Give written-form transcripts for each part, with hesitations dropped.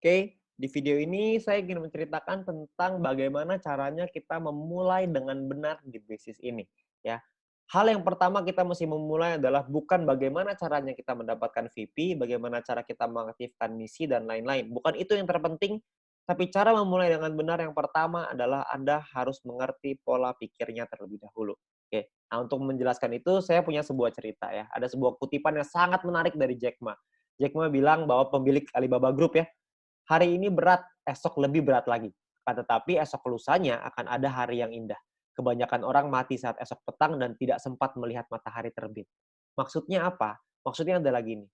Oke, di video ini saya ingin menceritakan tentang bagaimana caranya kita memulai dengan benar di bisnis ini, ya. Hal yang pertama kita mesti memulai adalah bukan bagaimana caranya kita mendapatkan VP, bagaimana cara kita mengaktifkan misi dan lain-lain. Bukan itu yang terpenting, tapi cara memulai dengan benar yang pertama adalah Anda harus mengerti pola pikirnya terlebih dahulu. Oke, nah untuk menjelaskan itu saya punya sebuah cerita ya. Ada sebuah kutipan yang sangat menarik dari Jack Ma. Jack Ma bilang bahwa pemilik Alibaba Group ya, hari ini berat, esok lebih berat lagi. Akan tetapi esok lusanya akan ada hari yang indah. Kebanyakan orang mati saat esok petang dan tidak sempat melihat matahari terbit. Maksudnya apa? Maksudnya adalah gini,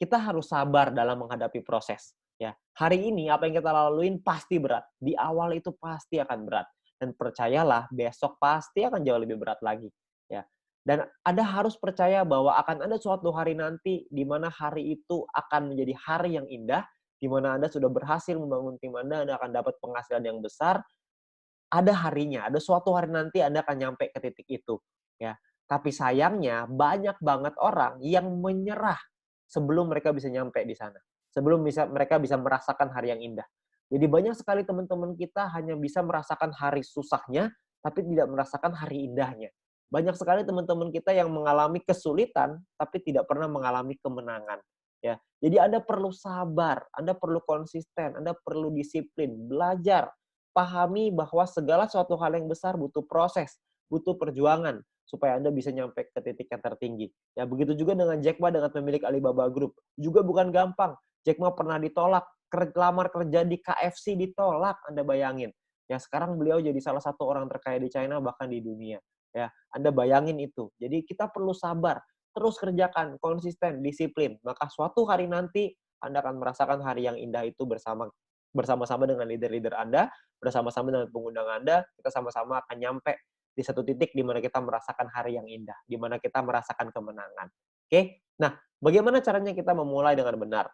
kita harus sabar dalam menghadapi proses. Ya, hari ini apa yang kita laluin pasti berat. Di awal itu pasti akan berat. Dan percayalah, besok pasti akan jauh lebih berat lagi. Ya, dan Anda harus percaya bahwa akan ada suatu hari nanti di mana hari itu akan menjadi hari yang indah, di mana Anda sudah berhasil membangun tim Anda akan dapat penghasilan yang besar, ada harinya, ada suatu hari nanti Anda akan nyampe ke titik itu, ya. Tapi sayangnya banyak banget orang yang menyerah sebelum mereka bisa nyampe di sana. Sebelum mereka bisa merasakan hari yang indah. Jadi banyak sekali teman-teman kita hanya bisa merasakan hari susahnya, tapi tidak merasakan hari indahnya. Banyak sekali teman-teman kita yang mengalami kesulitan, tapi tidak pernah mengalami kemenangan. Ya, jadi Anda perlu sabar, Anda perlu konsisten, Anda perlu disiplin, belajar, pahami bahwa segala suatu hal yang besar butuh proses, butuh perjuangan supaya Anda bisa nyampe ke titik yang tertinggi. Ya, begitu juga dengan Jack Ma dengan pemilik Alibaba Group. Juga bukan gampang. Jack Ma pernah ditolak, lamar kerja di KFC ditolak, Anda bayangin. Ya, sekarang beliau jadi salah satu orang terkaya di China bahkan di dunia. Ya, Anda bayangin itu. Jadi kita perlu sabar, terus kerjakan, konsisten, disiplin. Maka suatu hari nanti Anda akan merasakan hari yang indah itu bersama-sama dengan leader-leader Anda, bersama-sama dengan pengundang Anda, kita sama-sama akan nyampe di satu titik di mana kita merasakan hari yang indah, di mana kita merasakan kemenangan. Oke? Nah, bagaimana caranya kita memulai dengan benar?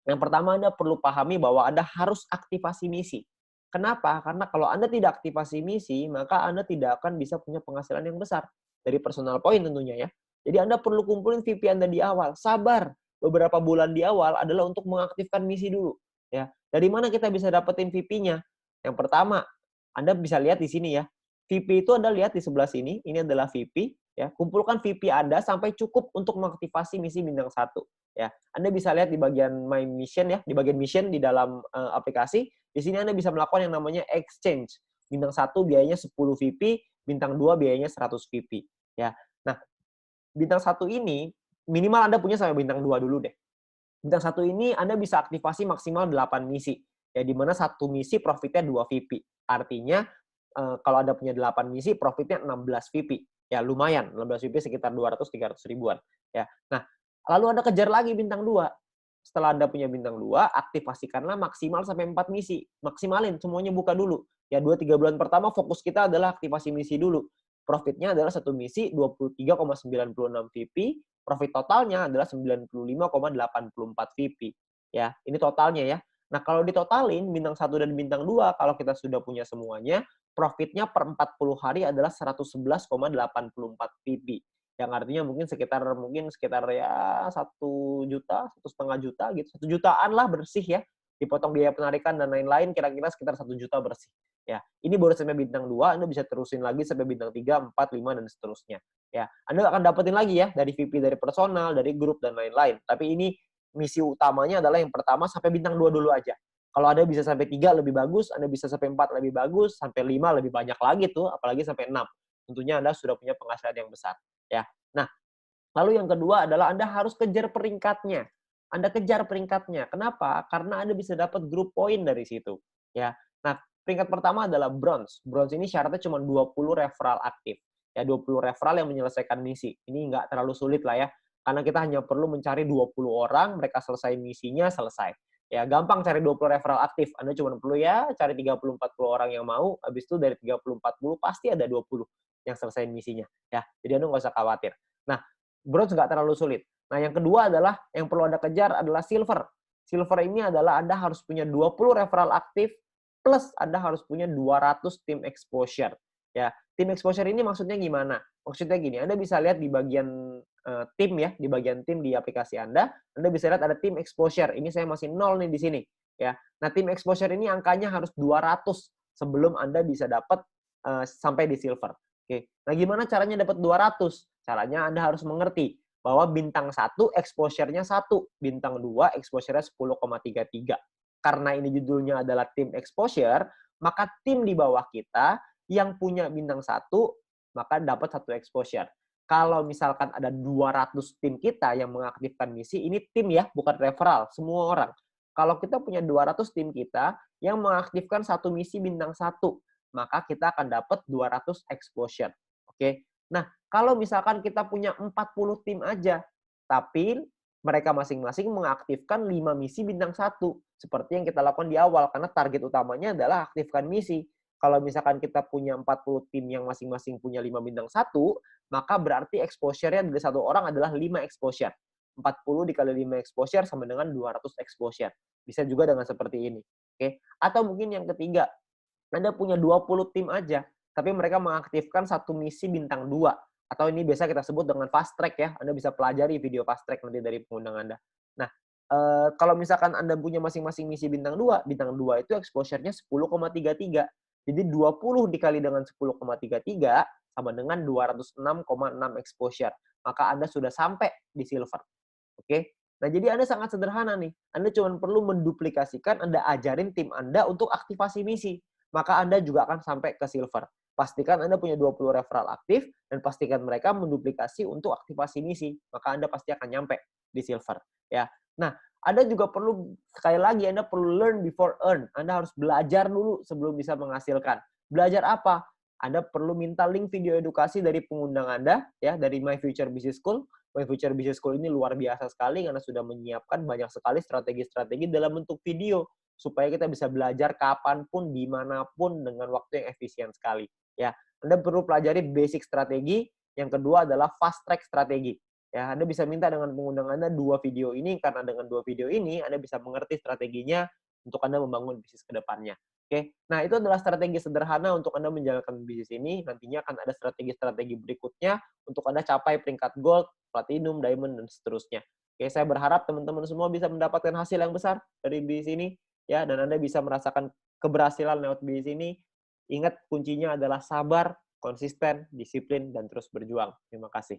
Yang pertama Anda perlu pahami bahwa Anda harus aktivasi misi. Kenapa? Karena kalau Anda tidak aktivasi misi, maka Anda tidak akan bisa punya penghasilan yang besar. Dari personal point tentunya ya. Jadi Anda perlu kumpulin VP Anda di awal. Sabar. Beberapa bulan di awal adalah untuk mengaktifkan misi dulu. Ya. Dari mana kita bisa dapetin VP-nya? Yang pertama, Anda bisa lihat di sini ya. VP itu Anda lihat di sebelah sini, ini adalah VP. Ya. Kumpulkan VP Anda sampai cukup untuk mengaktifasi misi bintang 1. Ya, Anda bisa lihat di bagian My Mission ya, di bagian mission di dalam aplikasi. Di sini Anda bisa melakukan yang namanya exchange. Bintang 1 biayanya 10 VP, bintang 2 biayanya 100 VP. Ya. Nah, bintang 1 ini minimal Anda punya sampai bintang 2 dulu deh. Bintang 1 ini Anda bisa aktivasi maksimal 8 misi. Ya, di mana satu misi profitnya 2 VP. Artinya kalau Anda punya 8 misi profitnya 16 VP. Ya, lumayan. 16 VP sekitar 200-300 ribuan. Ya. Nah, lalu Anda kejar lagi bintang 2. Setelah Anda punya bintang 2, aktifasikanlah maksimal sampai 4 misi. Maksimalin, semuanya buka dulu. Ya, 2-3 bulan pertama fokus kita adalah aktivasi misi dulu. Profitnya adalah satu misi 23,96 VP, profit totalnya adalah 95,84 VP. Ya, ini totalnya ya. Nah, kalau ditotalin bintang 1 dan bintang 2, kalau kita sudah punya semuanya, profitnya per 40 hari adalah 111,84 VP. Yang artinya mungkin sekitar ya 1 juta, 1,5 juta gitu. 1 jutaan lah bersih ya. Dipotong biaya penarikan dan lain-lain kira-kira sekitar 1 juta bersih. Ya, ini baru sampai bintang 2, Anda bisa terusin lagi sampai bintang 3, 4, 5 dan seterusnya. Ya, Anda akan dapetin lagi ya dari VP dari personal, dari grup dan lain-lain. Tapi ini misi utamanya adalah yang pertama sampai bintang 2 dulu aja. Kalau Anda bisa sampai 3 lebih bagus, Anda bisa sampai 4 lebih bagus, sampai 5 lebih banyak lagi tuh, apalagi sampai 6. Tentunya Anda sudah punya penghasilan yang besar, ya. Nah, lalu yang kedua adalah Anda harus kejar peringkatnya. Anda kejar peringkatnya. Kenapa? Karena Anda bisa dapat grup poin dari situ, ya. Nah, peringkat pertama adalah bronze. Bronze ini syaratnya cuma 20 referral aktif. Ya, 20 referral yang menyelesaikan misi. Ini nggak terlalu sulit lah ya. Karena kita hanya perlu mencari 20 orang, mereka selesai misinya, selesai. Ya, gampang cari 20 referral aktif. Anda cuma perlu ya cari 30-40 orang yang mau, habis itu dari 30-40 pasti ada 20 yang selesai misinya. Ya, jadi Anda nggak usah khawatir. Nah, bronze nggak terlalu sulit. Nah, yang kedua adalah yang perlu Anda kejar adalah silver. Silver ini adalah Anda harus punya 20 referral aktif plus Anda harus punya 200 tim exposure. Ya, tim exposure ini maksudnya gimana? Maksudnya gini, Anda bisa lihat di bagian tim ya, di bagian tim di aplikasi Anda bisa lihat ada tim exposure. Ini saya masih 0 nih di sini. ya. Nah, tim exposure ini angkanya harus 200 sebelum Anda bisa dapat sampai di silver. Oke. Nah, gimana caranya dapat 200? Caranya Anda harus mengerti bahwa bintang 1 exposure-nya 1, bintang 2 exposure-nya 10,33. Karena ini judulnya adalah tim exposure, maka tim di bawah kita yang punya bintang 1 maka dapat 1 exposure. Kalau misalkan ada 200 tim kita yang mengaktifkan misi, ini tim ya, bukan referral, semua orang. Kalau kita punya 200 tim kita yang mengaktifkan satu misi bintang 1, maka kita akan dapat 200 exposure. Oke. Nah, kalau misalkan kita punya 40 tim aja, tapi mereka masing-masing mengaktifkan 5 misi bintang 1, seperti yang kita lakukan di awal, karena target utamanya adalah aktifkan misi. Kalau misalkan kita punya 40 tim yang masing-masing punya 5 bintang 1, maka berarti exposure-nya dari satu orang adalah 5 exposure. 40 dikali 5 exposure sama dengan 200 exposure. Bisa juga dengan seperti ini. Oke. Atau mungkin yang ketiga, Anda punya 20 tim aja, tapi mereka mengaktifkan satu misi bintang 2. Atau ini biasa kita sebut dengan fast track ya. Anda bisa pelajari video fast track nanti dari pengundang Anda. Nah, kalau misalkan Anda punya masing-masing misi bintang 2 itu exposure-nya 10,33. Jadi 20 dikali dengan 10,33 sama dengan 206,6 exposure. Maka Anda sudah sampai di silver. Oke. Nah, jadi Anda sangat sederhana nih. Anda cuma perlu menduplikasikan, Anda ajarin tim Anda untuk aktivasi misi. Maka Anda juga akan sampai ke silver. Pastikan Anda punya 20 referral aktif, dan pastikan mereka menduplikasi untuk aktivasi misi. Maka Anda pasti akan nyampe di silver. Ya. Nah, Anda juga perlu, sekali lagi, Anda perlu learn before earn. Anda harus belajar dulu sebelum bisa menghasilkan. Belajar apa? Anda perlu minta link video edukasi dari pengundang Anda, ya, dari My Future Business School. My Future Business School ini luar biasa sekali karena sudah menyiapkan banyak sekali strategi-strategi dalam bentuk video supaya kita bisa belajar kapanpun, dimanapun dengan waktu yang efisien sekali. Ya, Anda perlu pelajari basic strategi. Yang kedua adalah fast track strategi. Ya, Anda bisa minta dengan pengundang Anda 2 video ini karena dengan 2 video ini Anda bisa mengerti strateginya untuk Anda membangun bisnis ke depannya. Oke. Nah, itu adalah strategi sederhana untuk Anda menjalankan bisnis ini. Nantinya akan ada strategi-strategi berikutnya untuk Anda capai peringkat gold, platinum, diamond, dan seterusnya. Oke, saya berharap teman-teman semua bisa mendapatkan hasil yang besar dari bisnis ini, ya, dan Anda bisa merasakan keberhasilan lewat bisnis ini. Ingat, kuncinya adalah sabar, konsisten, disiplin, dan terus berjuang. Terima kasih.